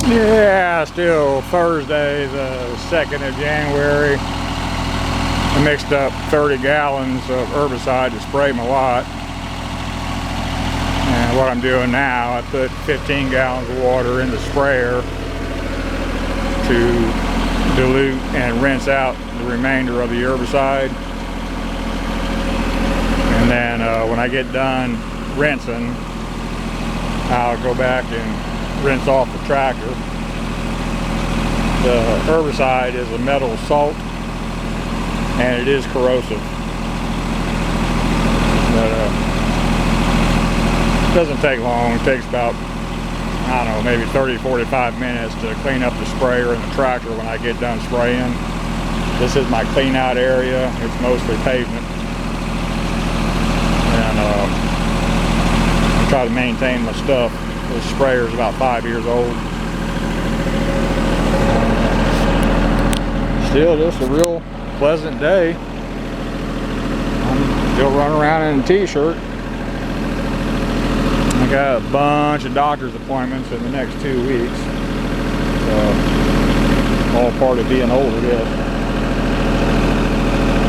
Yeah, still Thursday, the 2nd of January. I mixed up 30 gallons of herbicide to spray my lot. And what I'm doing now, I put 15 gallons of water in the sprayer to dilute and rinse out the remainder of the herbicide. And then when I get done rinsing, I'll go back and rinse off the tractor. The herbicide is a metal salt and it is corrosive, but it doesn't take long. It takes about, I don't know, maybe 30-45 minutes to clean up the sprayer and the tractor when I get done spraying. This is my clean out area. It's mostly pavement, and I try to maintain my stuff. This sprayer is about 5 years old. Still just a real pleasant day. I'm still running around in a t-shirt. I got a bunch of doctor's appointments in the next 2 weeks. So, all part of being old, I guess.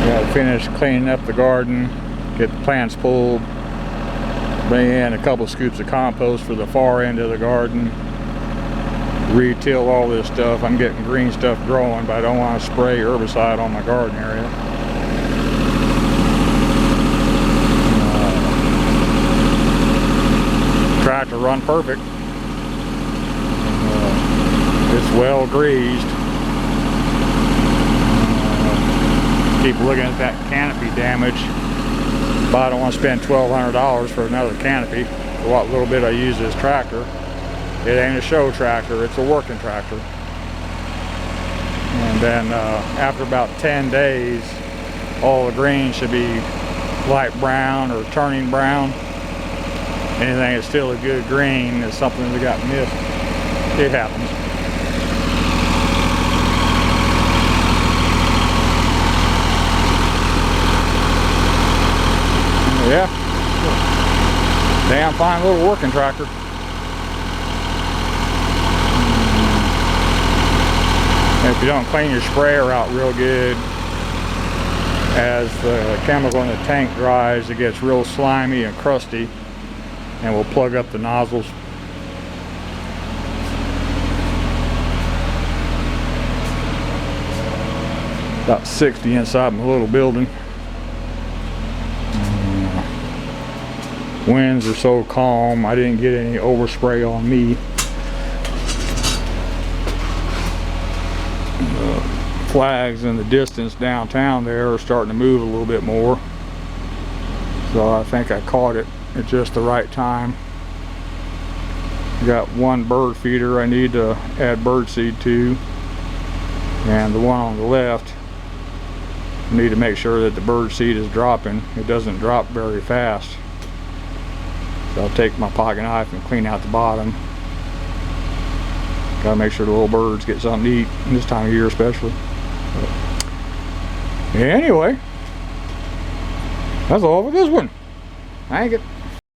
Got to finish cleaning up the garden, get the plants pulled, bring in a couple scoops of compost for the far end of the garden, re-till all this stuff. I'm getting green stuff growing, but I don't want to spray herbicide on my garden area. Tractor run perfect. It's well greased. Keep looking at that canopy damage, but I don't want to spend $1,200 for another canopy for what little bit I use this tractor. It ain't a show tractor, it's a working tractor. And then after about 10 days, all the green should be light brown or turning brown. Anything that's still a good green is something that got missed. It happens. Yeah, damn fine little working tractor. If you don't clean your sprayer out real good, as the chemical in the tank dries, it gets real slimy and crusty and will plug up the nozzles. About 60 inside my little building. Winds are so calm, I didn't get any overspray on me. Flags in the distance downtown there are starting to move a little bit more, so I think I caught it at just the right time. Got one bird feeder I need to add bird seed to, and the one on the left I need to make sure that the bird seed is dropping. It doesn't drop very fast, so I'll take my pocket knife and clean out the bottom. Gotta make sure the little birds get something to eat this time of year especially. Anyway, that's all for this one. Thank you.